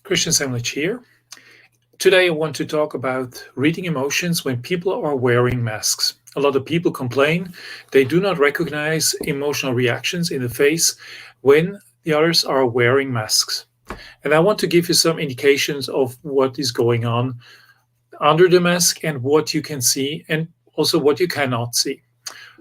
Christian Semlich here. Today, I want to talk about reading emotions when people are wearing masks. A lot of people complain they do not recognize emotional reactions in the face when the others are wearing masks. And I want to give you some indications of what is going on under the mask and what you can see, and also what you cannot see.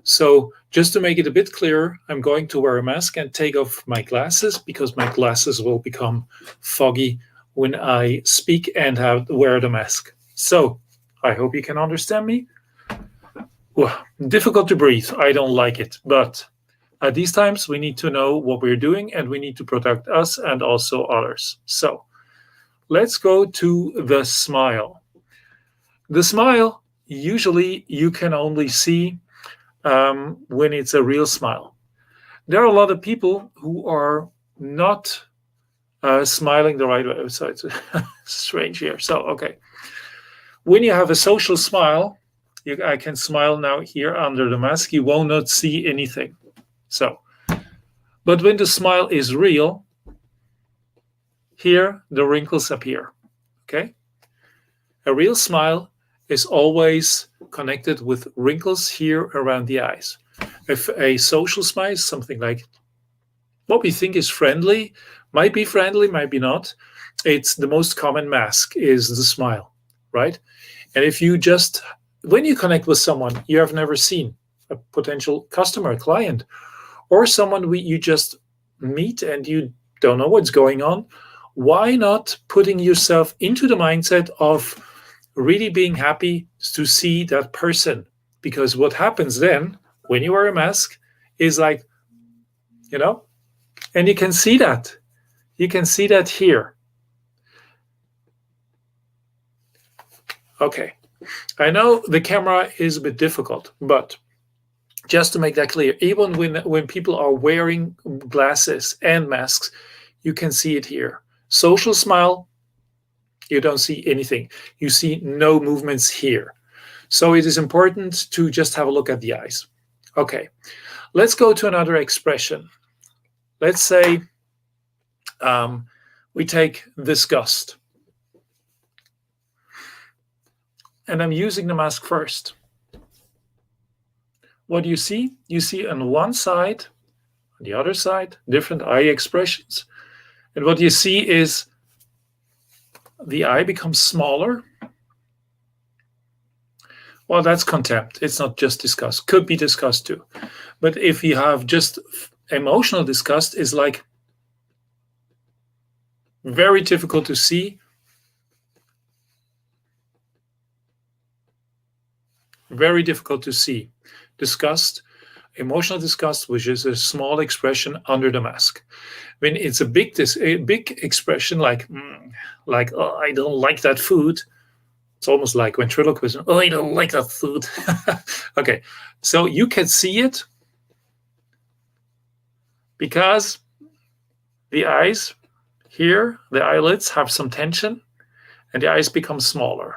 So, just to make it a bit clearer, I'm going to wear a mask and take off my glasses because my glasses will become foggy when I speak and have wear the mask. So, I hope you can understand me. Well, difficult to breathe. I don't like it, but at these times we need to know what we're doing and we need to protect us and also others. So, let's go to the smile. The smile, usually you can only see when it's a real smile. There are a lot of people who are not smiling the right way. So it's strange here. So, okay. When you have a social smile, I can smile now here under the mask. You will not see anything. So, but when the smile is real, here the wrinkles appear. Okay. A real smile is always connected with wrinkles here around the eyes. If a social smile is something like what we think is friendly, might be not. It's the most common mask is the smile, right? And if you just, when you connect with someone you have never seen, a potential customer, client, or someone you just meet and you don't know what's going on, why not putting yourself into the mindset of really being happy to see that person? Because what happens then when you wear a mask is like, you know, and you can see that. You can see that here. Okay. I know the camera is a bit difficult, but just to make that clear, even when people are wearing glasses and masks, you can see it here. Social smile, you don't see anything. You see no movements here. So it is important to just have a look at the eyes. Okay, let's go to another expression. Let's say we take disgust. And I'm using the mask first. What do you see? You see on one side, on the other side, different eye expressions. And what you see is the eye becomes smaller. Well, that's contempt. It's not just disgust. Could be disgust too. But if you have just emotional disgust, is like very difficult to see. Very difficult to see. Disgust, emotional disgust, which is a small expression under the mask. When it's a big expression like oh, I don't like that food. It's almost like ventriloquism. Oh, I don't like that food. Okay, so you can see it because the eyes here, the eyelids have some tension and the eyes become smaller.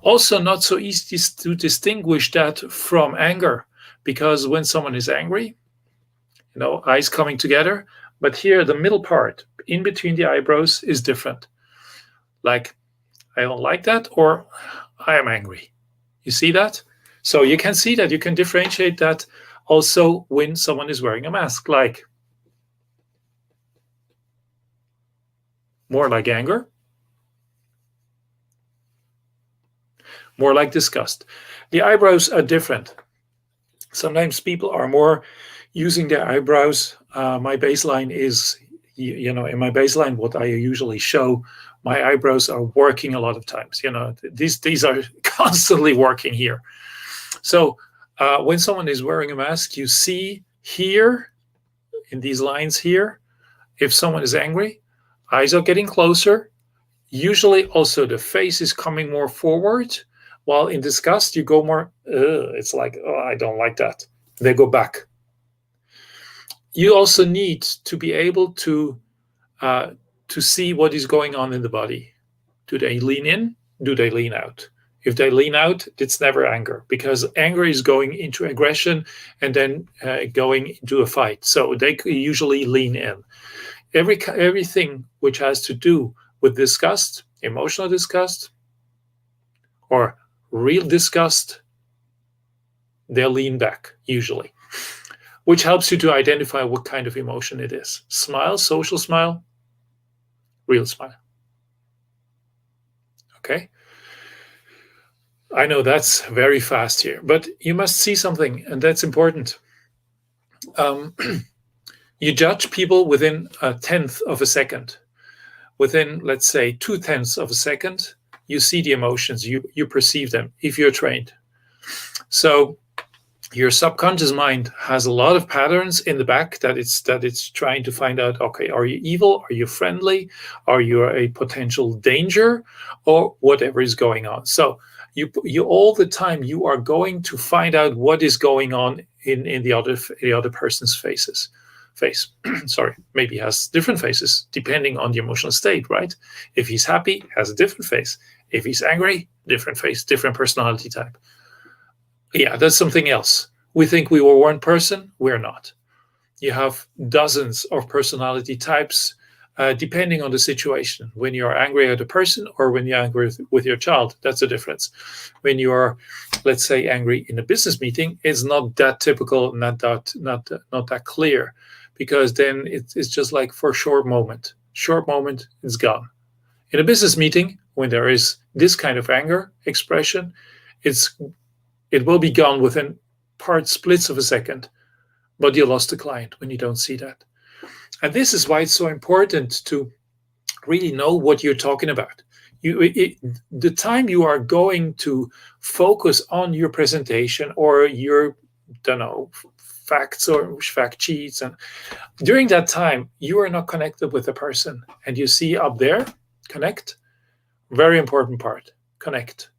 Also, not so easy to distinguish that from anger, because when someone is angry, eyes coming together, but here the middle part in between the eyebrows is different. Like, I don't like that, or I am angry. You see that? So you can see that, you can differentiate that also when someone is wearing a mask, like more like anger, more like disgust. The eyebrows are different. Sometimes people are more using their eyebrows. My baseline is, in my baseline, what I usually show, my eyebrows are working a lot of times. These are constantly working here. So when someone is wearing a mask, you see here in these lines here, if someone is angry, eyes are getting closer. Usually also the face is coming more forward, while in disgust you go more, it's like, oh, I don't like that. They go back. You also need to be able to see what is going on in the body. Do they lean in? Do they lean out? If they lean out, it's never anger, because anger is going into aggression and then going into a fight. So they usually lean in. Everything which has to do with disgust, emotional disgust, or real disgust, they'll lean back usually, which helps you to identify what kind of emotion it is. Smile, social smile, real smile. Okay? I know that's very fast here, but you must see something, and that's important. You judge people within a tenth of a second. Within, let's say, 2/10 of a second, you see the emotions, you perceive them if you're trained. So your subconscious mind has a lot of patterns in the back that it's trying to find out, okay, are you evil? Are you friendly? Are you a potential danger? Or whatever is going on. So you all the time you are going to find out what is going on in the other person's face. Sorry, maybe has different faces depending on the emotional state, right? If he's happy, has a different face. If he's angry, different face, different personality type. Yeah, that's something else. We think we were one person, we're not. You have dozens of personality types depending on the situation. When you're angry at a person or when you're angry with your child, that's the difference. When you are, let's say, angry in a business meeting, it's not that typical, not that clear, because then it's just like for a short moment, it's gone. In a business meeting, when there is this kind of anger expression, it will be gone within splits of a second, but you lost the client when you don't see that. And this is why it's so important to really know what you're talking about. The time you are going to focus on your presentation or your, facts or fact sheets, and during that time, you are not connected with the person. And you see up there, connect, very important part, connect.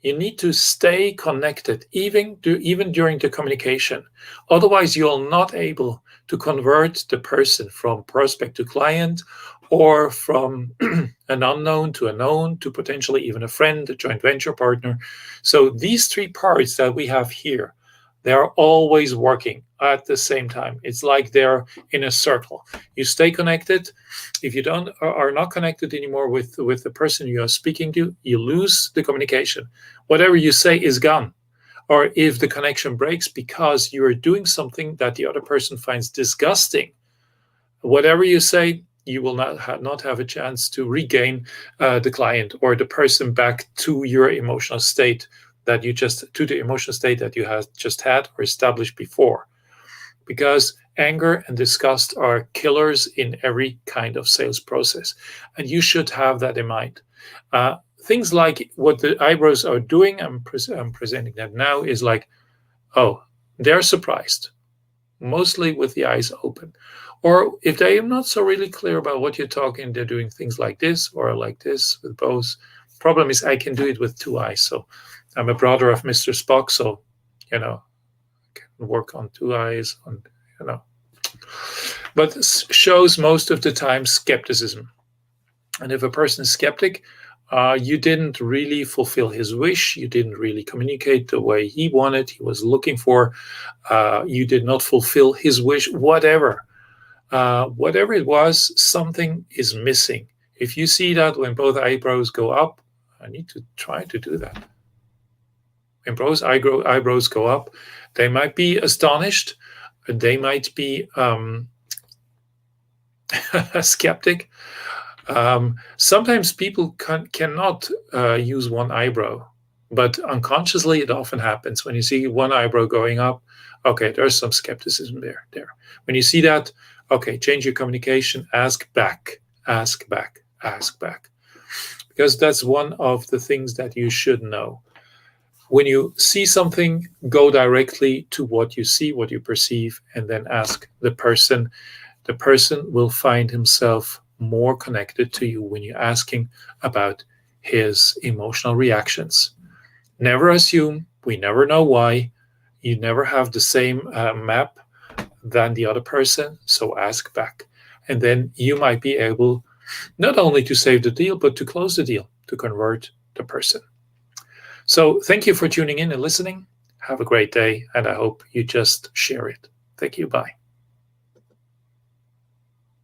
You need to stay connected, even during the communication. Otherwise, you're not able to convert the person from prospect to client, or from an unknown to a known, to potentially even a friend, a joint venture partner. So these three parts that we have here, they are always working at the same time. It's like they're in a circle. You stay connected. If you are not connected anymore with the person you are speaking to, you lose the communication. Whatever you say is gone. Or if the connection breaks because you are doing something that the other person finds disgusting, whatever you say, you will not have a chance to regain the client or the person back to your emotional state that you have just had or established before. Because anger and disgust are killers in every kind of sales process. And you should have that in mind. Things like what the eyebrows are doing, I'm presenting that now, is like, oh, they're surprised, mostly with the eyes open. Or if they are not so really clear about what you're talking, they're doing things like this or like this with both. Problem is, I can do it with two eyes. So I'm a brother of Mr. Spock, so, I can work on two eyes, But shows most of the time skepticism. And if a person is skeptic, you didn't really fulfill his wish. You didn't really communicate the way he was looking for. You did not fulfill his wish, whatever it was, something is missing. If you see that when both eyebrows go up, I need to try to do that. When both eyebrows go up, they might be astonished. They might be skeptic. Sometimes people cannot use one eyebrow, but unconsciously it often happens. When you see one eyebrow going up, okay, there's some skepticism there. When you see that, okay, change your communication, ask back. Because that's one of the things that you should know. When you see something, go directly to what you see, what you perceive, and then ask the person. The person will find himself more connected to you when you're asking about his emotional reactions. Never assume. We never know why. You never have the same map than the other person, so ask back. And then you might be able not only to save the deal, but to close the deal, to convert the person. So thank you for tuning in and listening. Have a great day, and I hope you just share it. Thank you. Bye.